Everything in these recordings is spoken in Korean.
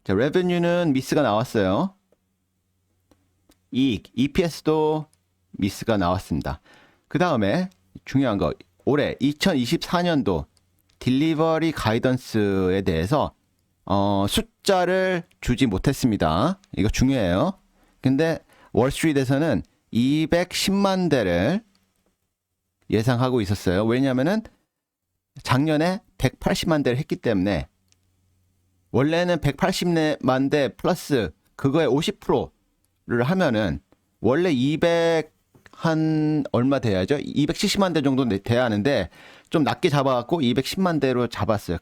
자, revenue는 미스가 나왔어요. 이익, EPS도 미스가 나왔습니다. 그 다음에 중요한 거, 올해 2024년도 딜리버리 가이던스에 대해서 숫자를 주지 못했습니다. 이거 중요해요. 근데 월스트리트에서는 210만 대를 예상하고 있었어요. 왜냐면은 작년에 180만 대를 했기 때문에 원래는 180만 대 플러스 그거의 50%를 하면은 원래 200 한 얼마 돼야죠? 270만 대 정도 돼야 하는데 좀 낮게 잡아갖고 210만 대로 잡았어요.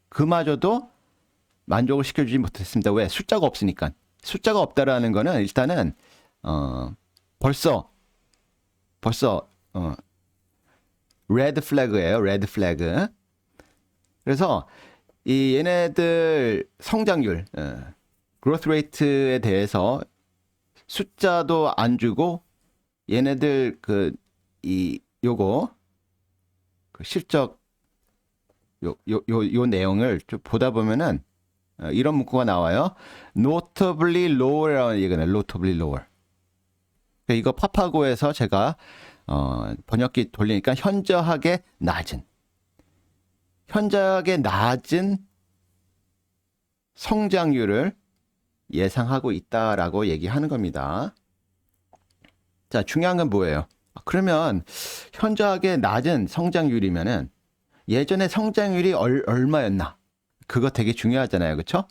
그마저도 만족을 시켜주지 못했습니다. 왜? 숫자가 없으니까. 숫자가 없다라는 거는 일단은 벌써 레드 플래그예요. 레드 플래그. 그래서 이 얘네들 성장률, 그로스 레이트에 대해서 숫자도 안 주고 얘네들 요거 실적 요 내용을 좀 보다 보면은 이런 문구가 나와요. Notably lower라는 얘기는 notably lower. 이거 파파고에서 제가 번역기 돌리니까 현저하게 낮은 성장률을 예상하고 있다라고 얘기하는 겁니다. 자, 중요한 건 뭐예요? 그러면 현저하게 낮은 성장률이면은 예전에 성장률이 얼마였나? 그거 되게 중요하잖아요. 그렇죠?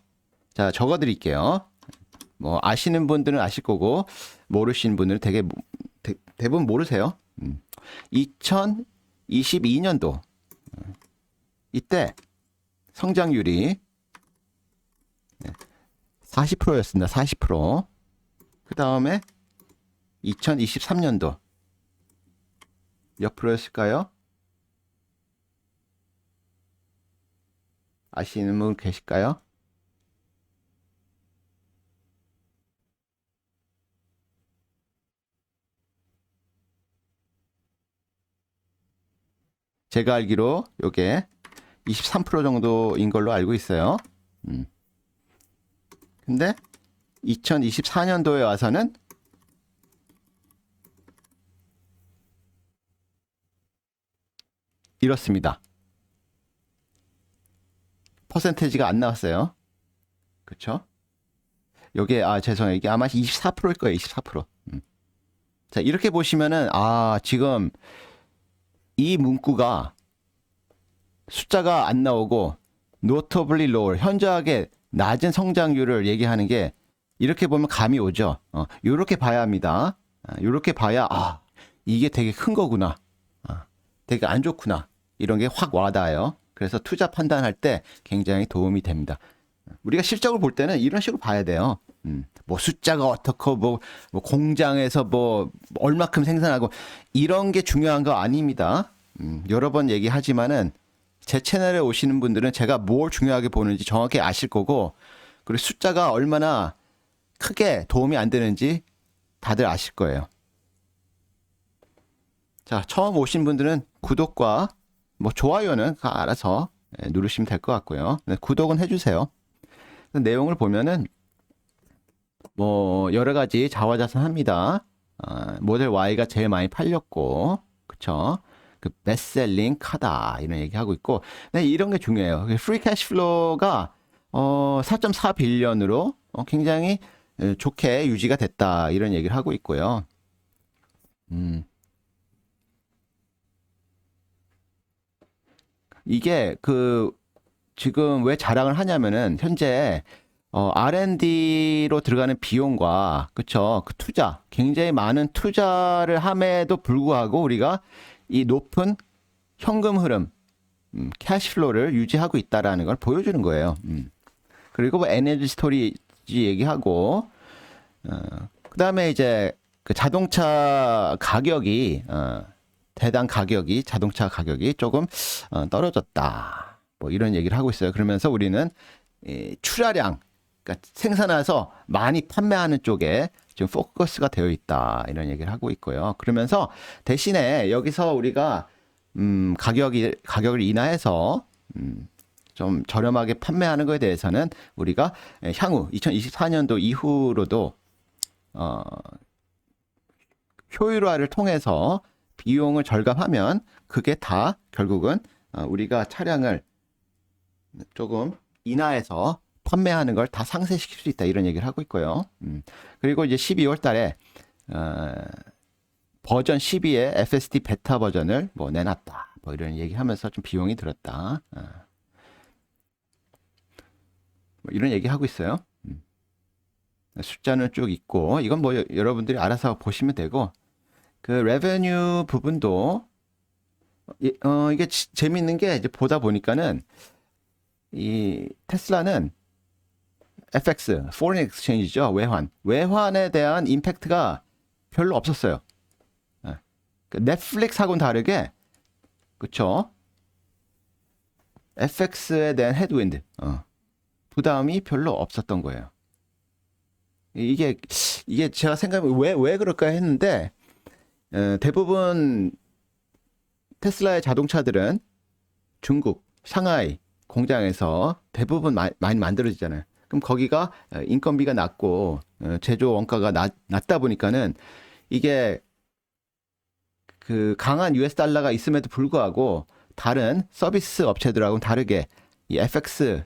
자, 적어 드릴게요. 뭐 아시는 분들은 아실 거고 모르시는 분들은 대부분 모르세요. 2022년도 이때 성장률이 40%였습니다. 40%. 그 다음에 2023년도 몇 프로였을까요? 아시는 분 계실까요? 제가 알기로 요게 23% 정도인 걸로 알고 있어요. 근데 2024년도에 와서는 이렇습니다. 퍼센테이지가 안 나왔어요. 그렇죠? 요게 죄송해요. 이게 아마 24%일 거예요. 24%. 자, 이렇게 보시면은 지금 이 문구가 숫자가 안 나오고 notably lower, 현저하게 낮은 성장률을 얘기하는 게 이렇게 보면 감이 오죠. 요렇게 봐야 합니다. 요렇게 봐야 이게 되게 큰 거구나. 되게 안 좋구나. 이런 게 확 와닿아요. 그래서 투자 판단할 때 굉장히 도움이 됩니다. 우리가 실적을 볼 때는 이런 식으로 봐야 돼요. 뭐 숫자가 어떻고 뭐 공장에서 뭐 얼마큼 생산하고 이런 게 중요한 거 아닙니다. 여러 번 얘기하지만은 제 채널에 오시는 분들은 제가 뭘 중요하게 보는지 정확히 아실 거고, 그리고 숫자가 얼마나 크게 도움이 안 되는지 다들 아실 거예요. 자, 처음 오신 분들은 구독과 뭐 좋아요는 알아서 누르시면 될 것 같고요. 구독은 해주세요. 내용을 보면은 뭐 여러 가지 자화자찬합니다. 모델 Y가 제일 많이 팔렸고, 그쵸? 그 베스트셀링 카다 이런 얘기하고 있고, 네, 이런 게 중요해요. 프리 캐시플로우가 4.4 빌리언으로 굉장히 좋게 유지가 됐다 이런 얘기를 하고 있고요. 이게 지금 왜 자랑을 하냐면은 현재 R&D로 들어가는 비용과 그쵸, 그 투자, 굉장히 많은 투자를 함에도 불구하고 우리가 이 높은 현금 흐름, 캐시플로우를 유지하고 있다라는 걸 보여주는 거예요. 그리고 뭐 에너지 스토리지 얘기하고, 그 다음에 이제 그 자동차 가격이 자동차 가격이 조금 떨어졌다. 뭐 이런 얘기를 하고 있어요. 그러면서 우리는 출하량, 그러니까 생산해서 많이 판매하는 쪽에 지금 포커스가 되어 있다. 이런 얘기를 하고 있고요. 그러면서 대신에 여기서 우리가 가격을 인하해서 좀 저렴하게 판매하는 거에 대해서는 우리가 향후 2024년도 이후로도 효율화를 통해서 비용을 절감하면 그게 다 결국은 우리가 차량을 조금 인하해서 판매하는 걸 다 상쇄시킬 수 있다 이런 얘기를 하고 있고요. 그리고 이제 12월 달에 버전 12의 FSD 베타 버전을 뭐 내놨다. 뭐 이런 얘기하면서 좀 비용이 들었다. 뭐 이런 얘기 하고 있어요. 숫자는 쭉 있고 이건 뭐 여러분들이 알아서 보시면 되고 그 레베뉴 부분도 이게 재밌는 게 이제 보다 보니까는 이 테슬라는 FX, Foreign Exchange죠. 외환에 대한 임팩트가 별로 없었어요. 넷플릭스하고는 다르게 그쵸? FX에 대한 헤드윈드 부담이 별로 없었던 거예요. 이게 제가 생각해 왜 그럴까 했는데 대부분 테슬라의 자동차들은 중국, 상하이 공장에서 대부분 많이 만들어지잖아요. 그럼 거기가 인건비가 낮고 제조 원가가 낮다 보니까는 이게 그 강한 US 달러가 있음에도 불구하고 다른 서비스 업체들하고는 다르게 이 FX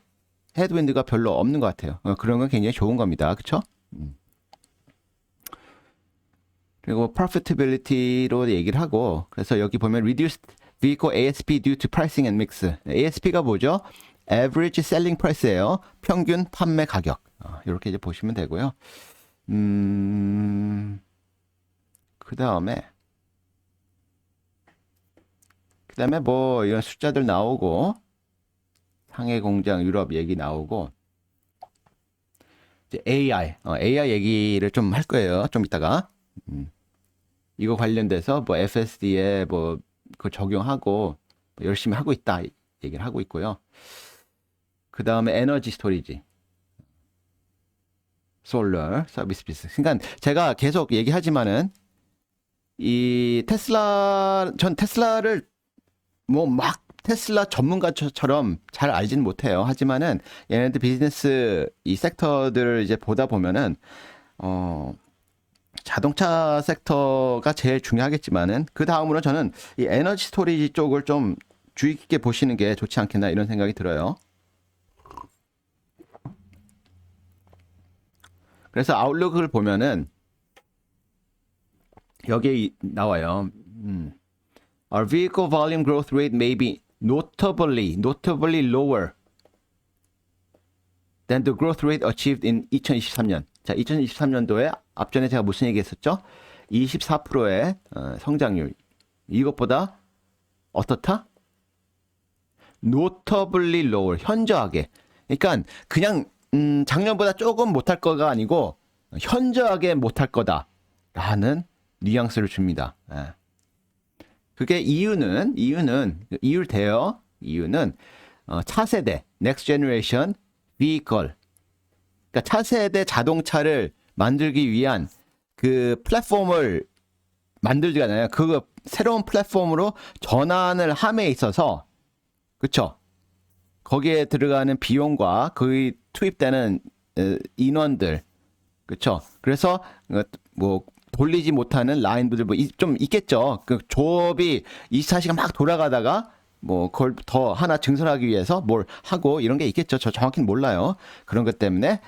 헤드윈드가 별로 없는 것 같아요. 그런 건 굉장히 좋은 겁니다. 그렇죠? 그리고 profitability로 얘기를 하고 그래서 여기 보면 reduced vehicle ASP due to pricing and mix. ASP가 뭐죠? average selling price예요. 평균 판매 가격. 이렇게 이제 보시면 되고요. 그다음에 뭐 이런 숫자들 나오고 상해 공장 유럽 얘기 나오고 이제 AI 얘기를 좀 할 거예요. 좀 이따가. 이거 관련돼서 뭐 FSD에 뭐 그 적용하고 뭐 열심히 하고 있다 얘기를 하고 있고요. 그 다음에 에너지 스토리지, 솔러 서비스 비즈니스. 그러니까 제가 계속 얘기하지만은 전 테슬라를 뭐 막 테슬라 전문가처럼 잘 알지는 못해요. 하지만은 얘네들 비즈니스 이 섹터들을 이제 보다 보면은 자동차 섹터가 제일 중요하겠지만은 그 다음으로 저는 이 에너지 스토리지 쪽을 좀 주의 깊게 보시는 게 좋지 않겠나 이런 생각이 들어요. 그래서 아웃룩을 보면은 여기에 나와요. Our vehicle volume growth rate may be notably lower than the growth rate achieved in 2023년. 자, 2023년도에 앞전에 제가 무슨 얘기 했었죠? 24%의 성장률. 이것보다 어떻다? notably lower. 현저하게. 그러니까 그냥 작년보다 조금 못할 거가 아니고 현저하게 못할 거다라는 뉘앙스를 줍니다. 그게 이유는 차세대 next generation vehicle, 그러니까 차세대 자동차를 만들기 위한 그 플랫폼을 만들잖아요. 그 새로운 플랫폼으로 전환을 함에 있어서 그렇죠. 거기에 들어가는 비용과 거기 투입되는 인원들, 그렇죠. 그래서 뭐 돌리지 못하는 라인들 뭐 좀 있겠죠. 그 조업이 24시간 막 돌아가다가 뭐 그걸 더 하나 증설하기 위해서 뭘 하고 이런 게 있겠죠. 저 정확히는 몰라요. 그런 것 때문에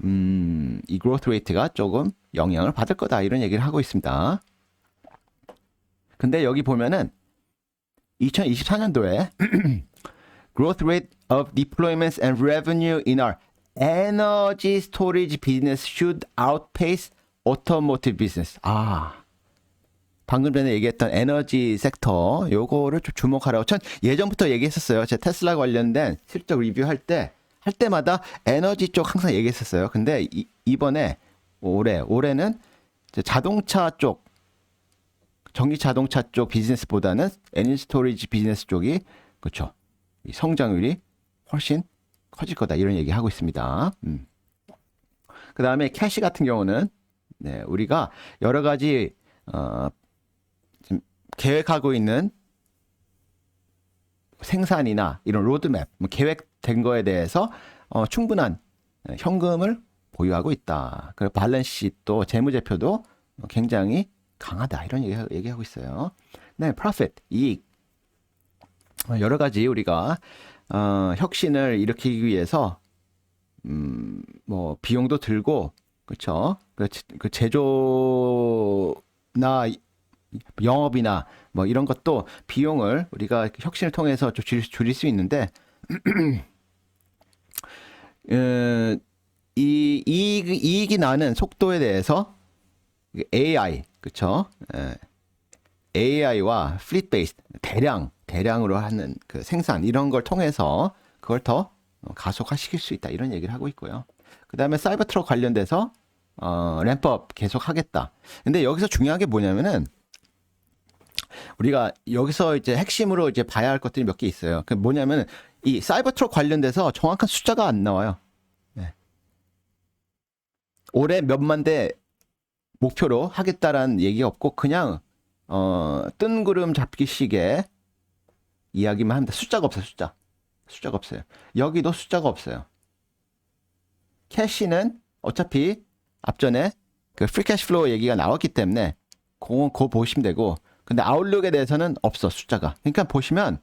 이 그로트 레이트가 조금 영향을 받을 거다 이런 얘기를 하고 있습니다. 근데 여기 보면은 2024년도에 growth rate of deployments and revenue in our energy storage business should outpace automotive business. 방금 전에 얘기했던 에너지 섹터 요거를 좀 주목하라고 전 예전부터 얘기했었어요. 제 테슬라 관련된 실적 리뷰할 때마다 에너지 쪽 항상 얘기했었어요. 근데 이번에 올해는 자동차 쪽, 전기 자동차 쪽 비즈니스보다는 에너지 스토리지 비즈니스 쪽이 그렇죠. 이 성장률이 훨씬 커질 거다 이런 얘기 하고 있습니다. 그 다음에 캐시 같은 경우는 우리가 여러 가지 지금 계획하고 있는 생산이나 이런 로드맵, 계획 된 거에 대해서 충분한 현금을 보유하고 있다. 그리고 밸런스시트도 재무제표도 굉장히 강하다. 이런 얘기하고 있어요. 네, profit, 이익. 여러 가지 우리가 혁신을 일으키기 위해서 뭐 비용도 들고 그렇죠. 그 제조나 영업이나 뭐 이런 것도 비용을 우리가 혁신을 통해서 줄일 수 있는데 이 이익이 나는 속도에 대해서 AI 그렇죠. AI와 플릿 베이스 대량으로 하는 그 생산 이런 걸 통해서 그걸 더 가속화시킬 수 있다 이런 얘기를 하고 있고요. 그 다음에 사이버 트럭 관련돼서 램프업 계속 하겠다. 근데 여기서 중요한 게 뭐냐면은 우리가 여기서 이제 핵심으로 이제 봐야 할 것들이 몇 개 있어요. 그 뭐냐면 이 사이버 트럭 관련돼서 정확한 숫자가 안 나와요. 네. 올해 몇만 대 목표로 하겠다라는 얘기가 없고 그냥 뜬구름 잡기식의 이야기만 합니다. 숫자가 없어요. 숫자가 없어요. 여기도 숫자가 없어요. 캐시는 어차피 앞전에 그 프리 캐시 플로우 얘기가 나왔기 때문에 그거 보시면 되고 근데 아웃룩에 대해서는 없어 숫자가. 그러니까 보시면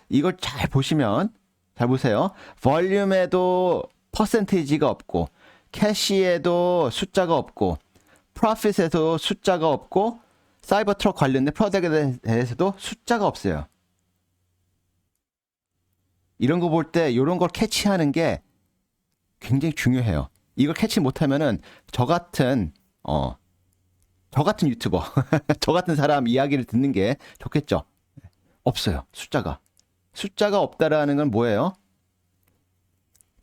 이걸 잘 보시면 잘 보세요. 볼륨에도 퍼센테이지가 없고 캐시에도 숫자가 없고 프로핏에도 숫자가 없고 사이버 트럭 관련된 프로덕트에 대해서도 숫자가 없어요. 이런 거 볼 때 이런 걸 캐치하는 게 굉장히 중요해요. 이걸 캐치 못하면은 저 같은 유튜버, 저 같은 사람 이야기를 듣는 게 좋겠죠. 없어요. 숫자가 없다라는 건 뭐예요?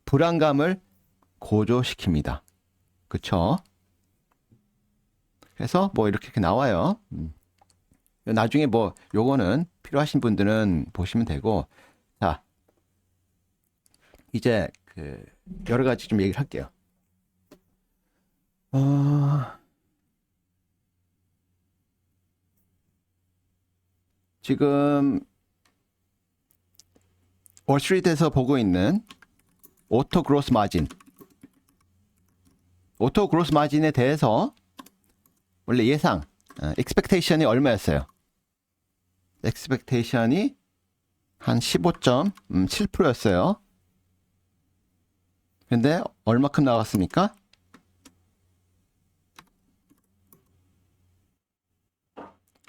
불안감을 고조시킵니다. 그쵸? 그래서 뭐 이렇게 나와요. 나중에 뭐 요거는 필요하신 분들은 보시면 되고 자 이제 그 여러 가지 좀 얘기를 할게요. 지금 월스트리트에서 보고 있는 오토 그로스 마진에 대해서 원래 예상 expectation이 얼마였어요? expectation이 한 15.7%였어요. 근데 얼마큼 나왔습니까?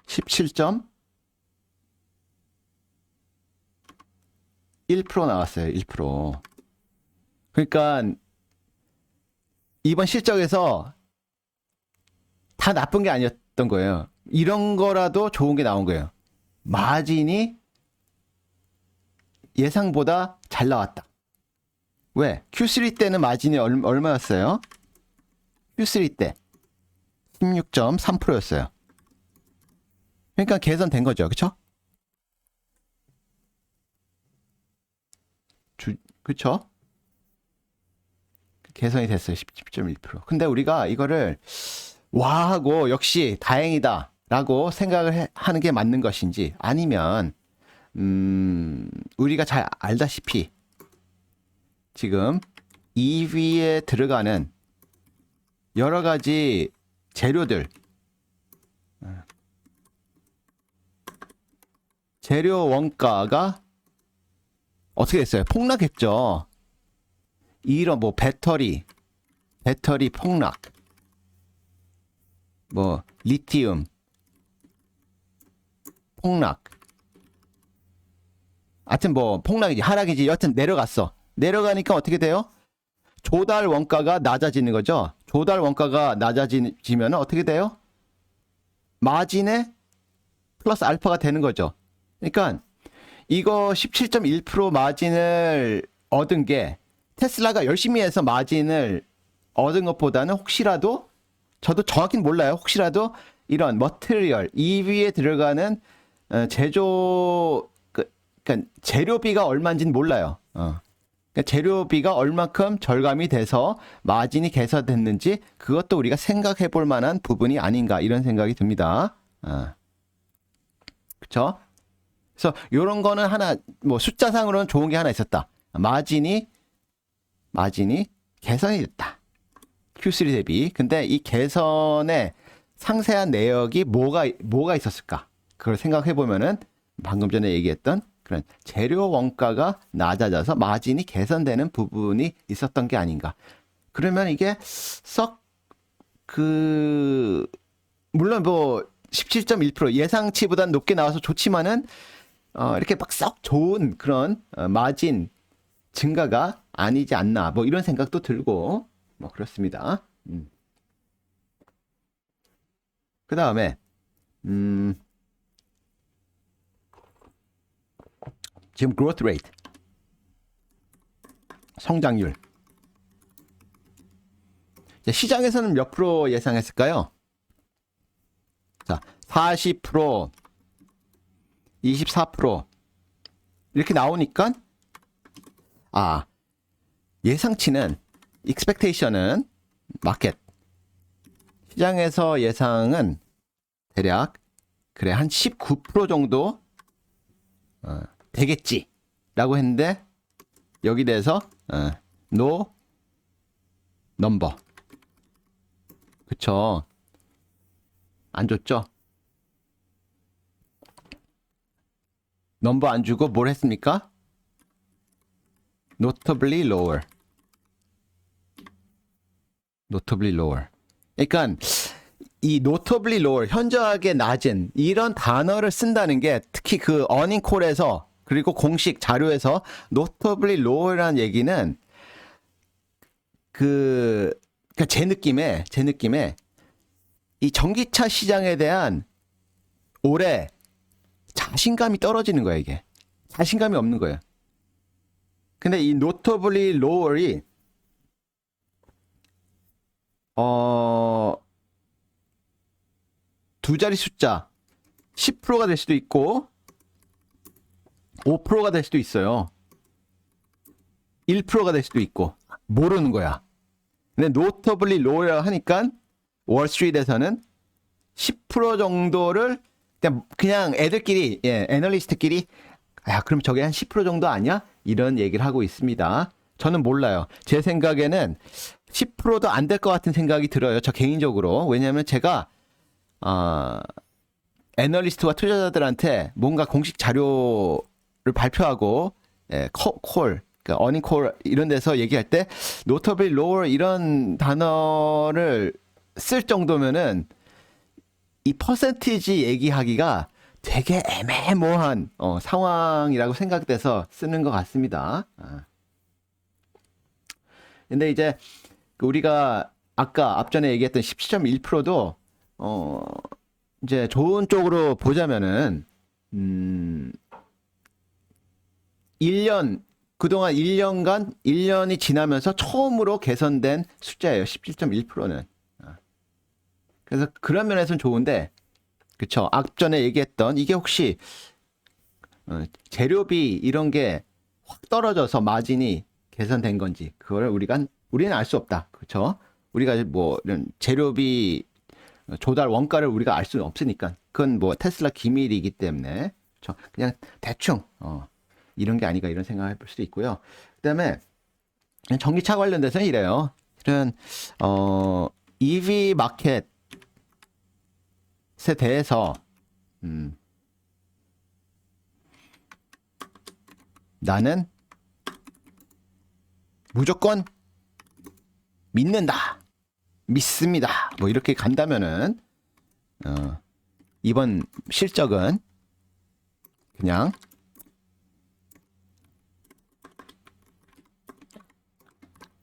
17.1% 나왔어요. 1%. 그러니까 이번 실적에서 다 나쁜 게 아니었던 거예요. 이런 거라도 좋은 게 나온 거예요. 마진이 예상보다 잘 나왔다. 왜? Q3 때는 마진이 얼마였어요? Q3 때 16.3%였어요. 그러니까 개선된 거죠. 그쵸? 그쵸? 개선이 됐어요. 10.1%. 근데 우리가 이거를 와 하고 역시 다행이다 라고 생각을 하는 게 맞는 것인지 아니면 우리가 잘 알다시피 지금 EV에 들어가는 여러 가지 재료들 재료 원가가 어떻게 됐어요? 폭락했죠. 이런 뭐 배터리 폭락 뭐 리튬 폭락 하여튼 뭐 폭락이지 하락이지 여튼 내려가니까 어떻게 돼요? 조달 원가가 낮아지는 거죠. 조달 원가가 낮아지면 어떻게 돼요? 마진에 플러스 알파가 되는 거죠. 그러니까 이거 17.1% 마진을 얻은 게 테슬라가 열심히 해서 마진을 얻은 것보다는 혹시라도 저도 정확히는 몰라요. 혹시라도 이런 머티리얼 EV에 들어가는 그러니까 재료비가 얼마인지는 몰라요. 그러니까 재료비가 얼마큼 절감이 돼서 마진이 개선됐는지 그것도 우리가 생각해 볼 만한 부분이 아닌가 이런 생각이 듭니다. 그렇죠? 그래서 이런 거는 하나 뭐 숫자상으로는 좋은 게 하나 있었다. 마진이 개선이 됐다. Q3 대비. 근데 이 개선의 상세한 내역이 뭐가 있었을까? 그걸 생각해 보면은 방금 전에 얘기했던 그런 재료 원가가 낮아져서 마진이 개선되는 부분이 있었던 게 아닌가. 그러면 이게 물론 뭐 17.1% 예상치보단 높게 나와서 좋지만은 이렇게 막 썩 좋은 그런 마진 증가가 아니지 않나. 뭐 이런 생각도 들고 뭐 그렇습니다. 그 다음에 지금 growth rate 성장률 시장에서는 몇 프로 예상했을까요? 자, 40%, 24% 이렇게 나오니까 예상치는 expectation은 마켓 시장에서 예상은 대략 그래 한 19% 정도 되겠지라고 했는데 여기 대해서 no number 그쵸 안 줬죠 넘버 안 주고 뭘 했습니까? notably lower 그러니까 이 notably lower 현저하게 낮은 이런 단어를 쓴다는 게 특히 그 earning call에서 그리고 공식 자료에서 notably lower라는 얘기는 그러니까 제 느낌에 이 전기차 시장에 대한 올해 자신감이 떨어지는 거예요, 이게. 자신감이 없는 거예요. 근데 이 notably lower이 두 자리 숫자 10%가 될 수도 있고 5%가 될 수도 있어요. 1%가 될 수도 있고 모르는 거야. 근데 notably lower 하니까 월스트리트에서는 10% 정도를 그냥 애들끼리 애널리스트끼리 그럼 저게 한 10% 정도 아니야? 이런 얘기를 하고 있습니다. 저는 몰라요. 제 생각에는 10%도 안 될 것 같은 생각이 들어요. 저 개인적으로. 왜냐하면 제가 애널리스트와 투자자들한테 뭔가 공식 자료를 발표하고 콜, 그러니까 어닝 콜 이런 데서 얘기할 때 notably lower 이런 단어를 쓸 정도면은 이 퍼센티지 얘기하기가 되게 애매모호한 상황이라고 생각돼서 쓰는 것 같습니다. 근데 이제 우리가 아까 앞전에 얘기했던 17.1%도 이제 좋은 쪽으로 보자면은 1년 그동안 1년이 지나면서 처음으로 개선된 숫자예요. 17.1%는. 그래서 그런 면에서는 좋은데 그쵸 앞전에 얘기했던 이게 혹시 재료비 이런 게 확 떨어져서 마진이 개선된 건지 그걸 우리는 알 수 없다. 그쵸 우리가 뭐 이런 재료비 조달 원가를 우리가 알 수는 없으니까 그건 뭐 테슬라 기밀이기 때문에 그쵸 그냥 대충 이런 게 아닌가 이런 생각을 해볼 수도 있고요. 그다음에 전기차 관련돼서는 이래요. 이런 EV 마켓 에 대해서 나는 무조건 믿습니다. 뭐 이렇게 간다면은 이번 실적은 그냥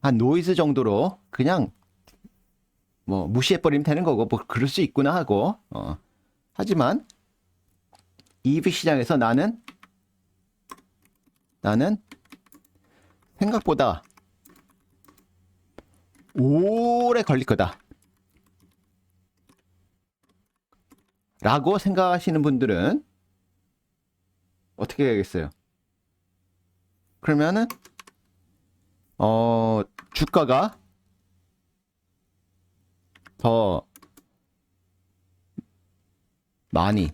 한 노이즈 정도로 그냥 뭐 무시해버리면 되는 거고 뭐 그럴 수 있구나 하고 하지만 EV 시장에서 나는 생각보다 오래 걸릴 거다 라고 생각하시는 분들은 어떻게 해야겠어요? 그러면은 주가가 더 많이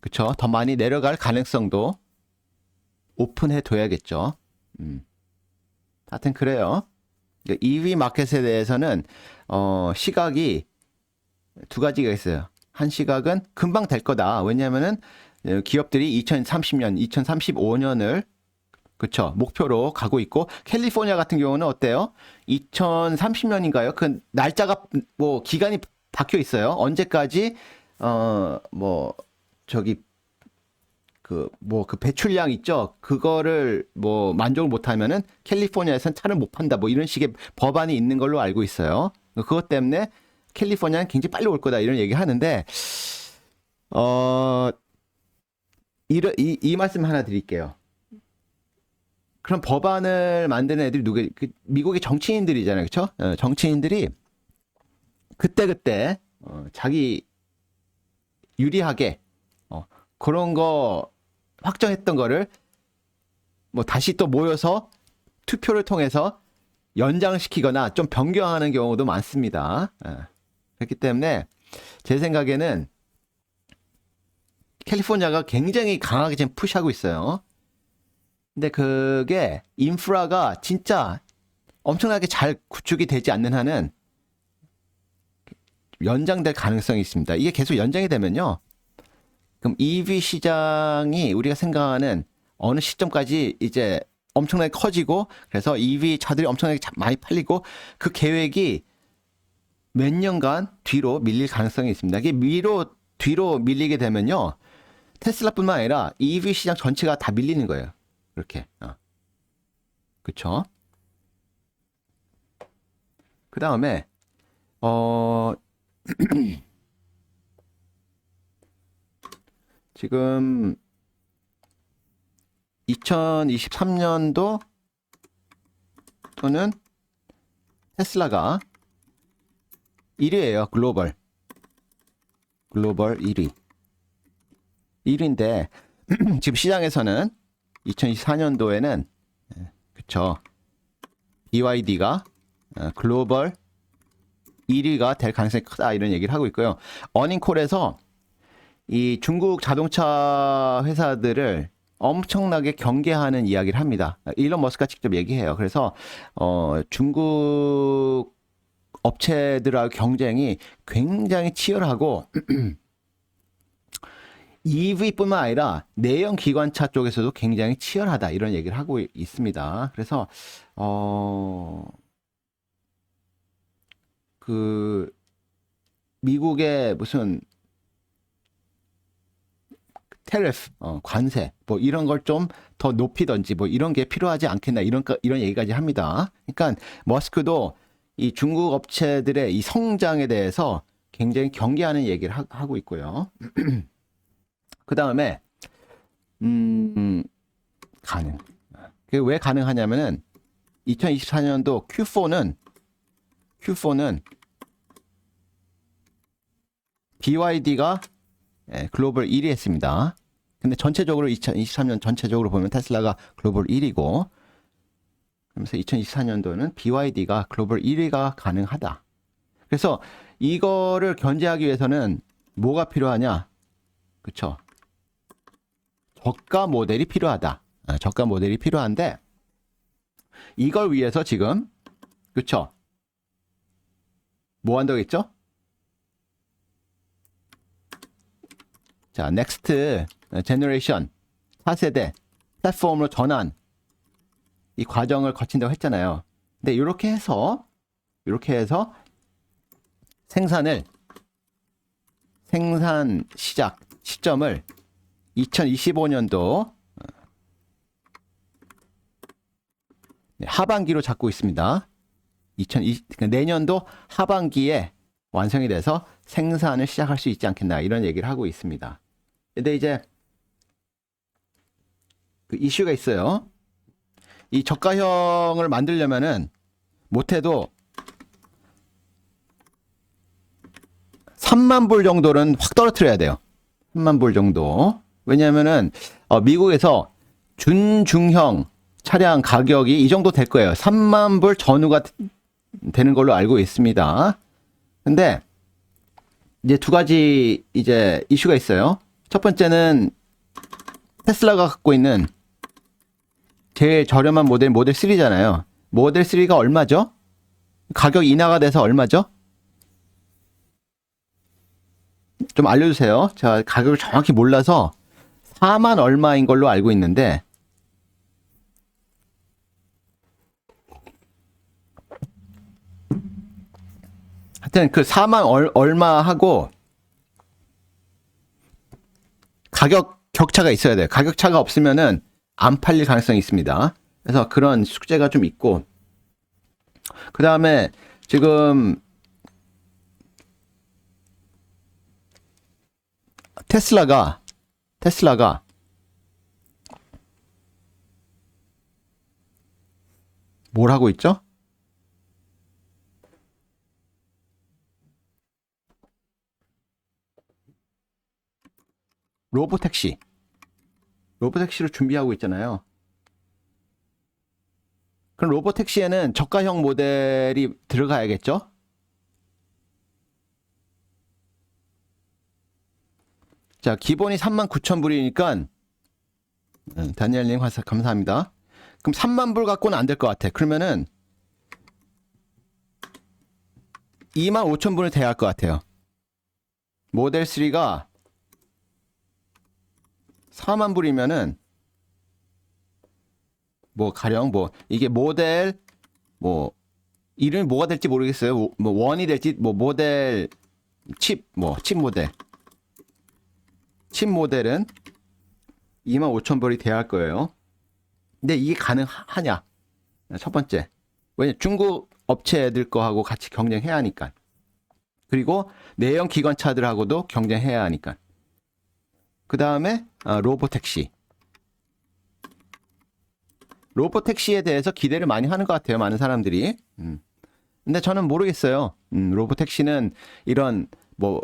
그쵸 더 많이 내려갈 가능성도 오픈해 둬야겠죠. 하여튼 그래요. EV 마켓에 대해서는 시각이 두 가지가 있어요. 한 시각은 금방 될 거다. 왜냐면은 기업들이 2030년, 2035년을 그쵸 목표로 가고 있고, 캘리포니아 같은 경우는 어때요? 2030년인가요? 그 날짜가 뭐 기간이 박혀 있어요. 언제까지 뭐 저기 그 배출량 있죠? 그거를 뭐 만족을 못하면은 캘리포니아에선 차를 못 판다. 뭐 이런 식의 법안이 있는 걸로 알고 있어요. 그것 때문에 캘리포니아는 굉장히 빨리 올 거다 이런 얘기 하는데, 이 말씀 하나 드릴게요. 그럼 법안을 만드는 애들이 미국의 정치인들이잖아요. 그쵸? 정치인들이 그때그때 자기 유리하게 그런 거 확정했던 거를 뭐 다시 또 모여서 투표를 통해서 연장시키거나 좀 변경하는 경우도 많습니다. 그렇기 때문에 제 생각에는 캘리포니아가 굉장히 강하게 지금 푸시하고 있어요. 근데 그게 인프라가 진짜 엄청나게 잘 구축이 되지 않는 한은 연장될 가능성이 있습니다. 이게 계속 연장이 되면요, 그럼 EV 시장이 우리가 생각하는 어느 시점까지 이제 엄청나게 커지고, 그래서 EV 차들이 엄청나게 많이 팔리고, 그 계획이 몇 년간 뒤로 밀릴 가능성이 있습니다. 이게 뒤로 밀리게 되면요, 테슬라뿐만 아니라 EV 시장 전체가 다 밀리는 거예요. 그렇게. 그쵸? 그 다음에 지금 2023년도 또는 테슬라가 1위예요. 글로벌 1위. 1위인데 지금 시장에서는 2024년도에는 그쵸, BYD가 글로벌 1위가 될 가능성이 크다 이런 얘기를 하고 있고요. 어닝콜에서 이 중국 자동차 회사들을 엄청나게 경계하는 이야기를 합니다. 일론 머스크가 직접 얘기해요. 그래서 중국 업체들하고 경쟁이 굉장히 치열하고 EV뿐만 아니라 내연 기관차 쪽에서도 굉장히 치열하다 이런 얘기를 하고 있습니다. 그래서 그 미국의 무슨 테리프, 관세 뭐 이런 걸 좀 더 높이든지 뭐 이런 게 필요하지 않겠나 이런 얘기까지 합니다. 그러니까 머스크도 이 중국 업체들의 이 성장에 대해서 굉장히 경계하는 얘기를 하고 있고요. 그 다음에 가능. 그게 왜 가능하냐면은 2024년도 Q4는 BYD가 글로벌 1위 했습니다. 근데 전체적으로 2023년 전체적으로 보면 테슬라가 글로벌 1위고, 그러면서 2024년도는 BYD가 글로벌 1위가 가능하다. 그래서 이거를 견제하기 위해서는 뭐가 필요하냐? 그쵸? 저가 모델이 필요하다. 저가 모델이 필요한데, 이걸 위해서 지금 그쵸? 뭐 한다고 했죠? 자, 넥스트 제너레이션 4세대 플랫폼으로 전환, 이 과정을 거친다고 했잖아요. 근데 이렇게 해서 생산 시작 시점을 2025년도 하반기로 잡고 있습니다. 내년도 하반기에 완성이 돼서 생산을 시작할 수 있지 않겠나 이런 얘기를 하고 있습니다. 근데 이제 그 이슈가 있어요. 이 저가형을 만들려면은 못해도 3만 불 정도는 확 떨어뜨려야 돼요. 3만 불 정도. 왜냐면은 미국에서 준중형 차량 가격이 이 정도 될 거예요. 3만 불 전후가 되는 걸로 알고 있습니다. 근데 이제 두 가지 이제 이슈가 있어요. 첫 번째는 테슬라가 갖고 있는 제일 저렴한 모델 3잖아요. 모델 3가 얼마죠? 가격 인하가 돼서 얼마죠? 좀 알려주세요. 제가 가격을 정확히 몰라서 4만 얼마인 걸로 알고 있는데, 하여튼 그 4만 얼마 하고 가격 격차가 있어야 돼요. 가격 차가 없으면은 안 팔릴 가능성이 있습니다. 그래서 그런 숙제가 좀 있고, 그 다음에 지금 테슬라가 뭘 하고 있죠? 로보택시를 준비하고 있잖아요. 그럼 로보택시에는 저가형 모델이 들어가야겠죠? 자, 기본이 39,000불이니까 다니엘님 감사합니다. 그럼 3만 불 갖고는 안 될 것 같아. 그러면은 25,000불은 돼야 할 것 같아요. 모델 3가 4만 불이면은 뭐 가령 뭐 이게 모델 뭐 이름이 뭐가 될지 모르겠어요. 뭐 원이 될지 뭐 모델 칩 모델은 25,000불이 돼야 할 거예요. 근데 이게 가능하냐? 첫 번째. 왜냐 중국 업체들 거하고 같이 경쟁해야 하니까. 그리고 내연 기관차들하고도 경쟁해야 하니까. 그 다음에 로보택시에 대해서 기대를 많이 하는 것 같아요. 많은 사람들이. 근데 저는 모르겠어요. 로보택시는 이런 뭐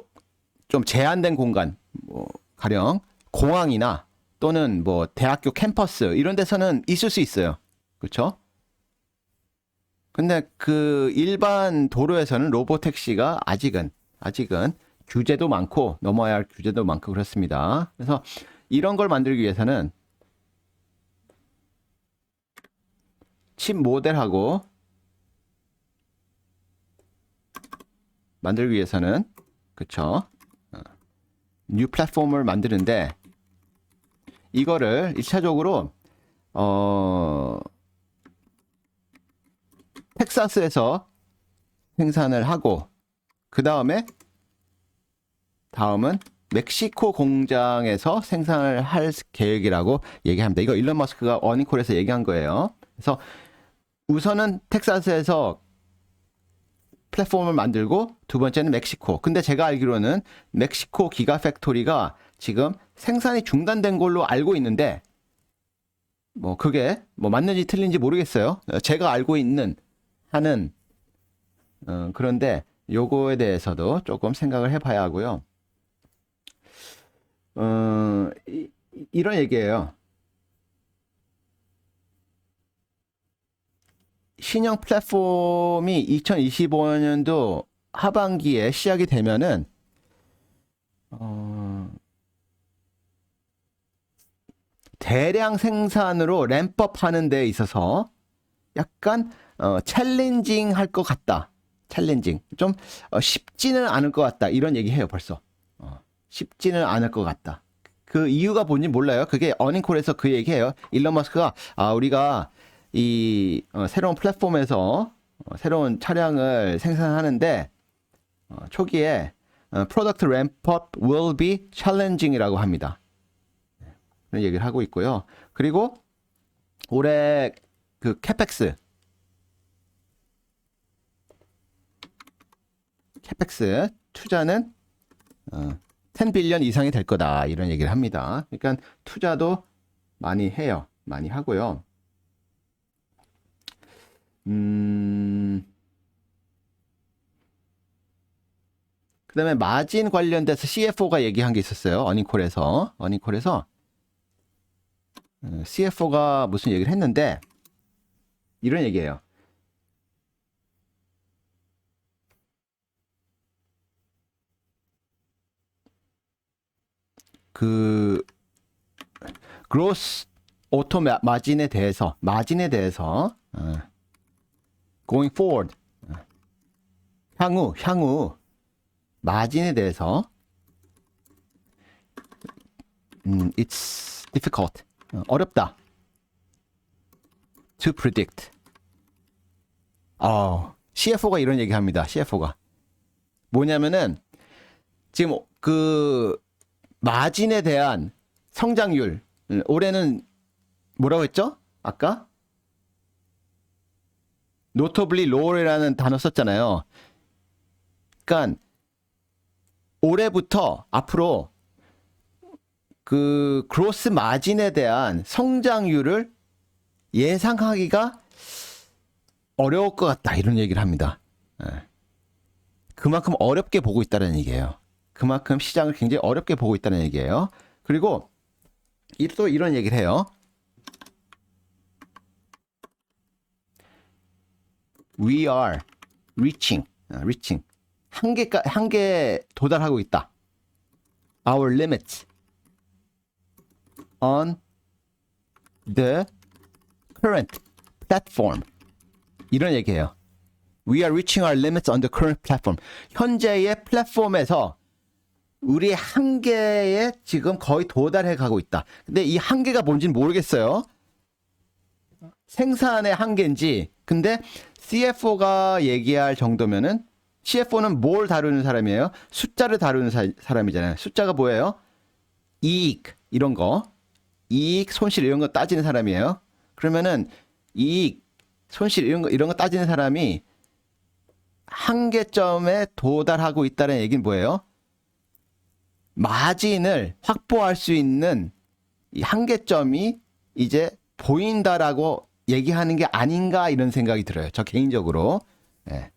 좀 제한된 공간, 뭐 가령 공항이나 또는 뭐 대학교 캠퍼스 이런 데서는 있을 수 있어요. 그렇죠? 근데 그 일반 도로에서는 로보택시가 아직은 규제도 많고 넘어야 할 규제도 많고 그렇습니다. 그래서 이런 걸 만들기 위해서는 칩 모델하고 만들기 위해서는 그쵸? 뉴 플랫폼을 만드는데 이거를 1차적으로 텍사스에서 생산을 하고 그 다음은 멕시코 공장에서 생산을 할 계획이라고 얘기합니다. 이거 일론 머스크가 어닝콜에서 얘기한 거예요. 그래서 우선은 텍사스에서 플랫폼을 만들고 두 번째는 멕시코. 근데 제가 알기로는 멕시코 기가 팩토리가 지금 생산이 중단된 걸로 알고 있는데 뭐 그게 뭐 맞는지 틀린지 모르겠어요. 제가 알고 있는 하는 그런데 요거에 대해서도 조금 생각을 해봐야 하고요. 이런 얘기예요. 신형 플랫폼이 2025년도 하반기에 시작이 되면은 대량 생산으로 램프업 하는 데 있어서 약간 챌린징 할 것 같다. 챌린징. 좀 쉽지는 않을 것 같다. 이런 얘기해요, 벌써. 쉽지는 않을 것 같다. 그 이유가 뭔지 몰라요. 그게 어닝콜에서 그 얘기해요. 일론 머스크가 우리가 이 새로운 플랫폼에서 새로운 차량을 생산하는데 초기에 product ramp up will be challenging이라고 합니다. 그런 얘기를 하고 있고요. 그리고 올해 그 캐펙스 투자는 10 빌리언 이상이 될 거다 이런 얘기를 합니다. 그러니까 투자도 많이 해요. 많이 하고요. 그다음에 마진 관련돼서 CFO가 얘기한 게 있었어요. 어닝콜에서 CFO가 무슨 얘기를 했는데 이런 얘기예요. 그 그로스 오토 마진에 대해서 going forward 향후 마진에 대해서 it's difficult 어렵다 to predict. CFO가 이런 얘기합니다. CFO가 뭐냐면은 지금 그 마진에 대한 성장률 올해는 뭐라고 했죠? 아까 notably low라는 단어 썼잖아요. 그러니까 올해부터 앞으로 그 그로스 마진에 대한 성장률을 예상하기가 어려울 것 같다 이런 얘기를 합니다. 그만큼 어렵게 보고 있다는 얘기예요. 그만큼 시장을 굉장히 어렵게 보고 있다는 얘기예요. 그리고 또 이런 얘기를 해요. We are reaching 한계에 도달하고 있다. Our limits on the current platform. 이런 얘기예요. We are reaching our limits on the current platform. 현재의 플랫폼에서 우리의 한계에 지금 거의 도달해 가고 있다. 근데 이 한계가 뭔지는 모르겠어요. 생산의 한계인지. 근데 CFO가 얘기할 정도면은 CFO는 뭘 다루는 사람이에요? 숫자를 다루는 사람이잖아요. 숫자가 뭐예요? 이익 이런 거. 이익, 손실 이런 거 따지는 사람이에요. 그러면은 이익, 손실 이런 거 따지는 사람이 한계점에 도달하고 있다는 얘기는 뭐예요? 마진을 확보할 수 있는 이 한계점이 이제 보인다라고 얘기하는 게 아닌가 이런 생각이 들어요. 저 개인적으로. 네.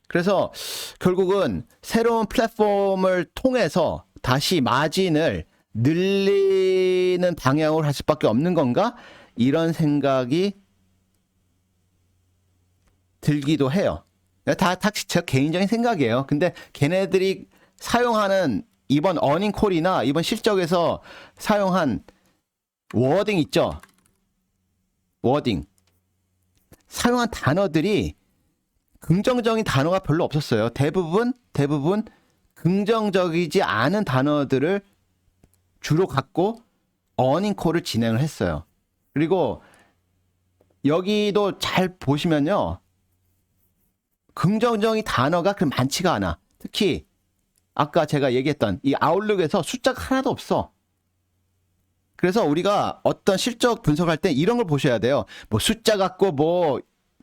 그래서 결국은 새로운 플랫폼을 통해서 다시 마진을 늘리는 방향으로 할 수밖에 없는 건가? 이런 생각이 들기도 해요. 다 제 개인적인 생각이에요. 근데 걔네들이 사용하는 이번 어닝콜이나 이번 실적에서 사용한 워딩 있죠? 워딩. 사용한 단어들이 긍정적인 단어가 별로 없었어요. 대부분 긍정적이지 않은 단어들을 주로 갖고 어닝콜을 진행을 했어요. 그리고 여기도 잘 보시면요. 긍정적인 단어가 그렇게 많지가 않아. 특히 아까 제가 얘기했던 이 아웃룩에서 숫자가 하나도 없어. 그래서 우리가 어떤 실적 분석할 때 이런 걸 보셔야 돼요. 뭐 숫자 갖고 뭐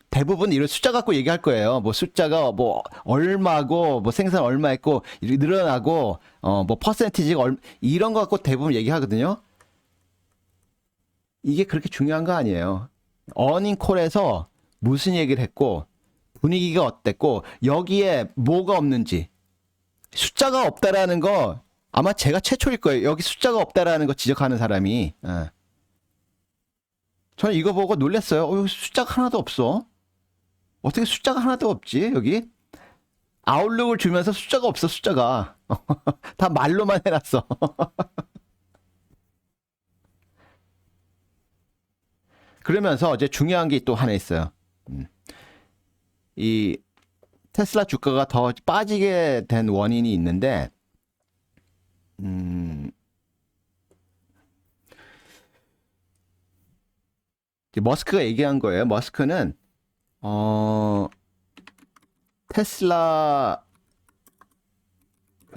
대부분 이런 숫자 갖고 얘기할 거예요. 뭐 숫자가 뭐 얼마고 뭐 생산 얼마 했고 늘어나고 뭐 퍼센티지가 이런 거 갖고 대부분 얘기하거든요. 이게 그렇게 중요한 거 아니에요. 어닝콜에서 무슨 얘기를 했고 분위기가 어땠고 여기에 뭐가 없는지 숫자가 없다라는 거 아마 제가 최초일 거예요. 여기 숫자가 없다라는 거 지적하는 사람이. 저는 이거 보고 놀랐어요. 여기 숫자가 하나도 없어. 어떻게 숫자가 하나도 없지 여기? 아웃룩을 주면서 숫자가 없어. 숫자가 다 말로만 해놨어. 그러면서 이제 중요한 게 또 하나 있어요. 이 테슬라 주가가 더 빠지게 된 원인이 있는데 머스크가 얘기한 거예요. 머스크는 테슬라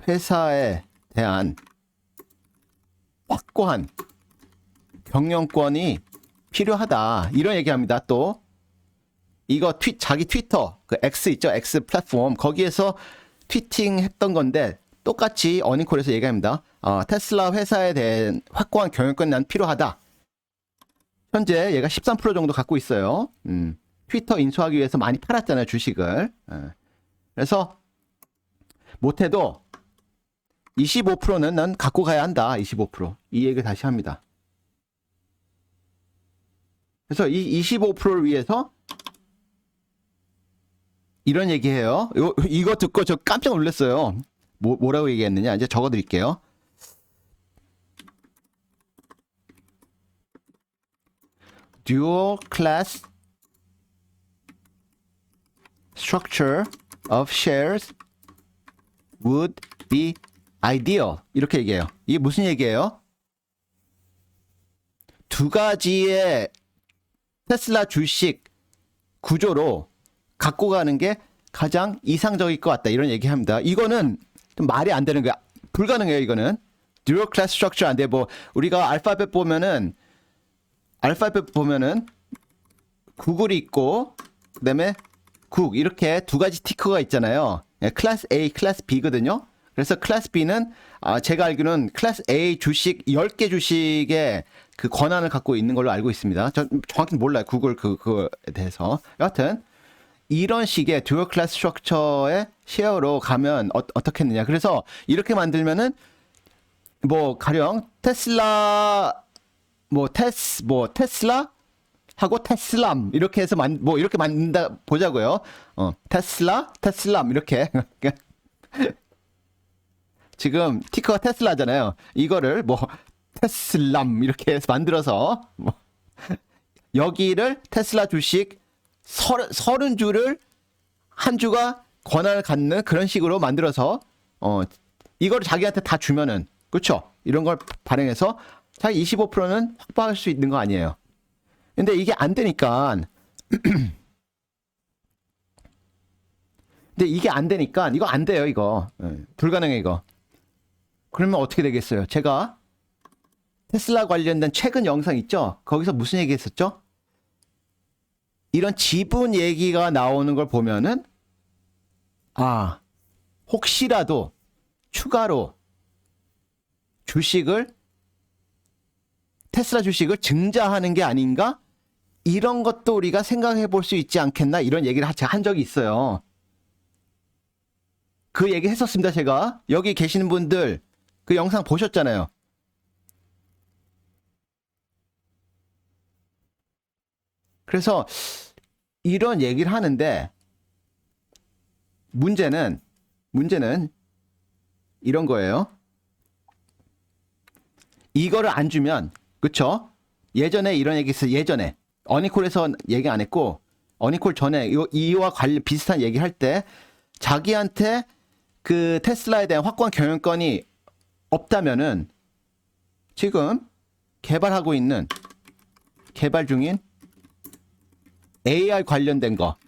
회사에 대한 확고한 경영권이 필요하다. 이런 얘기합니다. 또 이거 자기 트위터 그 X 있죠? X 플랫폼 거기에서 트위팅 했던 건데 똑같이 어닝콜에서 얘기합니다. 테슬라 회사에 대한 확고한 경영권이 난 필요하다. 현재 얘가 13% 정도 갖고 있어요. 트위터 인수하기 위해서 많이 팔았잖아요, 주식을. 그래서 못해도 25%는 난 갖고 가야 한다. 25%. 이 얘기를 다시 합니다. 그래서 이 25%를 위해서 이런 얘기해요. 이거 듣고 저 깜짝 놀랐어요. 뭐라고 얘기했느냐? 이제 적어드릴게요. dual class structure of shares would be ideal. 이렇게 얘기해요. 이게 무슨 얘기예요? 두 가지의 테슬라 주식 구조로 갖고 가는 게 가장 이상적일 것 같다. 이런 얘기합니다. 이거는 좀 말이 안 되는 거야. 불가능해요. 이거는. 듀얼 클래스 스트럭처 안 돼. 뭐 우리가 알파벳 보면은 구글이 있고 그다음에 국 이렇게 두 가지 티커가 있잖아요. 클래스 A, 클래스 B거든요. 그래서 클래스 B는 제가 알기로는 클래스 A 주식 10개 주식의 그 권한을 갖고 있는 걸로 알고 있습니다. 저 정확히 몰라요. 구글 그거에 대해서. 여하튼 이런 식의 듀얼 클래스 스트럭처의 쉐어로 가면 어떻게 했느냐. 그래서 이렇게 만들면은 뭐 가령 테슬라 테슬라 하고 테슬람 이렇게 해서 이렇게 만든다 보자고요. 테슬람 이렇게 지금 티커가 테슬라잖아요. 이거를 뭐 테슬람 이렇게 해서 만들어서 여기를 테슬라 주식 30주를 한 주가 권한을 갖는 그런 식으로 만들어서 이거를 자기한테 다 주면은 그렇죠? 이런 걸 발행해서 자기 25%는 확보할 수 있는 거 아니에요. 근데 이게 안 되니까 이거 안 돼요. 이거 불가능해 이거. 그러면 어떻게 되겠어요? 제가 테슬라 관련된 최근 영상 있죠? 거기서 무슨 얘기 했었죠? 이런 지분 얘기가 나오는 걸 보면은 혹시라도 추가로 테슬라 주식을 증자하는 게 아닌가? 이런 것도 우리가 생각해 볼 수 있지 않겠나? 이런 얘기를 제가 한 적이 있어요. 그 얘기 했었습니다. 제가 여기 계시는 분들 그 영상 보셨잖아요. 그래서 이런 얘기를 하는데 문제는 이런 거예요. 이거를 안 주면 그쵸? 예전에 이런 얘기 있어요. 예전에 어니콜에서 얘기 안 했고 어니콜 전에 이와 관련 비슷한 얘기 할 때 자기한테 그 테슬라에 대한 확고한 경영권이 없다면은 지금 개발 중인 AI 관련된 거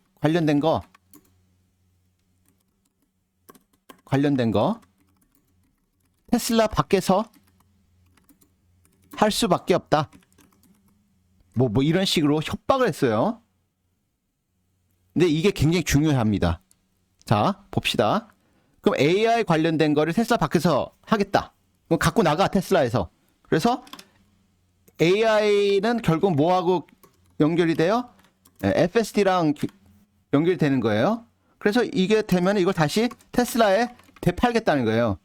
테슬라 밖에서 할 수밖에 없다. 뭐 이런 식으로 협박을 했어요. 근데 이게 굉장히 중요합니다. 자, 봅시다. 그럼 AI 관련된 거를 테슬라 밖에서 하겠다. 그럼 갖고 나가 테슬라에서. 그래서 AI는 결국 뭐하고 연결이 돼요? FSD랑 연결이 되는 거예요. 그래서 이게 되면 이걸 다시 테슬라에 되팔겠다는 거예요.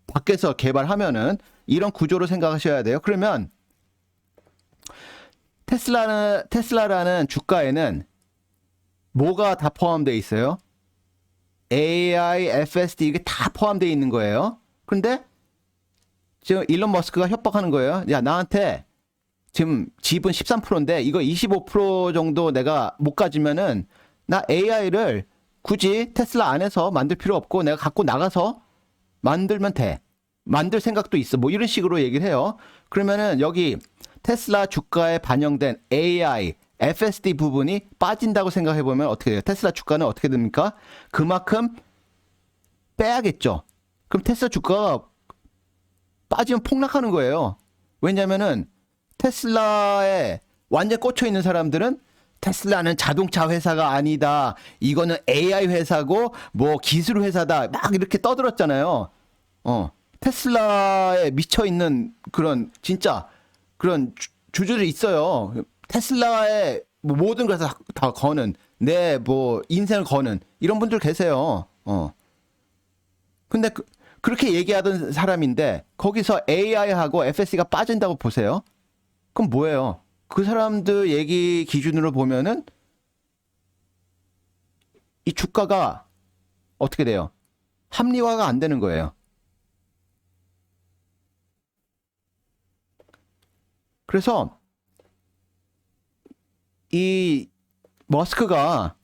밖에서 개발하면은 이런 구조로 생각하셔야 돼요. 그러면 테슬라라는 주가에는 뭐가 다 포함되어 있어요? AI, FSD 이게 다 포함되어 있는 거예요. 그런데 지금 일론 머스크가 협박하는 거예요. 야, 나한테 지금 지분 13%인데 이거 25% 정도 내가 못 가지면은 나 AI를 굳이 테슬라 안에서 만들 필요 없고 내가 갖고 나가서 만들면 돼. 만들 생각도 있어. 뭐 이런 식으로 얘기를 해요. 그러면은 여기 테슬라 주가에 반영된 AI, FSD 부분이 빠진다고 생각해 보면 어떻게 돼요? 테슬라 주가는 어떻게 됩니까? 그만큼 빼야겠죠. 그럼 테슬라 주가가 빠지면 폭락하는 거예요. 왜냐면은 테슬라에 완전 꽂혀 있는 사람들은 테슬라는 자동차 회사가 아니다. 이거는 AI 회사고 뭐 기술 회사다. 막 이렇게 떠들었잖아요. 테슬라에 미쳐 있는 그런 진짜 그런 주주들이 있어요. 테슬라의 뭐 모든 것을 다 거는 내 뭐 인생을 거는 이런 분들 계세요. 근데 그렇게 얘기하던 사람인데 거기서 AI하고 FSC가 빠진다고 보세요. 그럼 뭐예요? 그 사람들 얘기 기준으로 보면은 이 주가가 어떻게 돼요? 합리화가 안 되는 거예요. 그래서 이 머스크가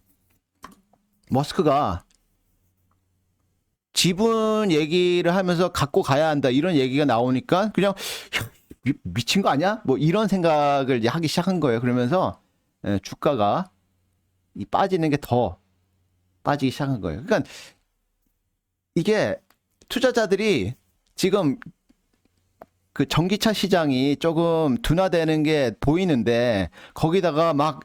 지분 얘기를 하면서 갖고 가야 한다 이런 얘기가 나오니까 그냥 미친 거 아니야? 뭐 이런 생각을 이제 하기 시작한 거예요. 그러면서 주가가 이 빠지는 게 더 빠지기 시작한 거예요. 그러니까 이게 투자자들이 지금 그 전기차 시장이 조금 둔화되는 게 보이는데 거기다가 막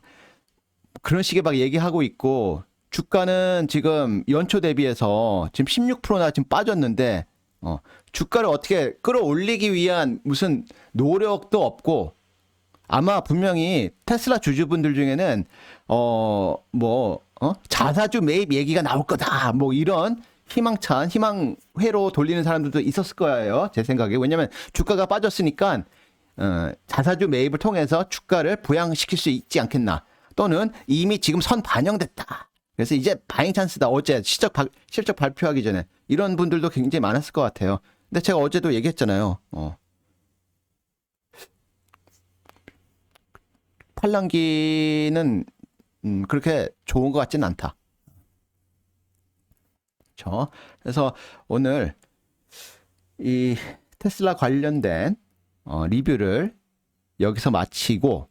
그런 식의 막 얘기하고 있고 주가는 지금 연초 대비해서 지금 16%나 지금 빠졌는데 주가를 어떻게 끌어올리기 위한 무슨 노력도 없고 아마 분명히 테슬라 주주분들 중에는 자사주 매입 얘기가 나올 거다 뭐 이런 희망찬 희망회로 돌리는 사람들도 있었을 거예요. 제 생각에. 왜냐면 주가가 빠졌으니까 자사주 매입을 통해서 주가를 부양시킬 수 있지 않겠나. 또는 이미 지금 선 반영됐다. 그래서 이제 바잉 찬스다. 어제 실적 발표하기 전에 이런 분들도 굉장히 많았을 것 같아요. 근데 제가 어제도 얘기했잖아요. 팔랑기는 그렇게 좋은 것 같지는 않다. 그렇죠? 그래서 오늘 이 테슬라 관련된 리뷰를 여기서 마치고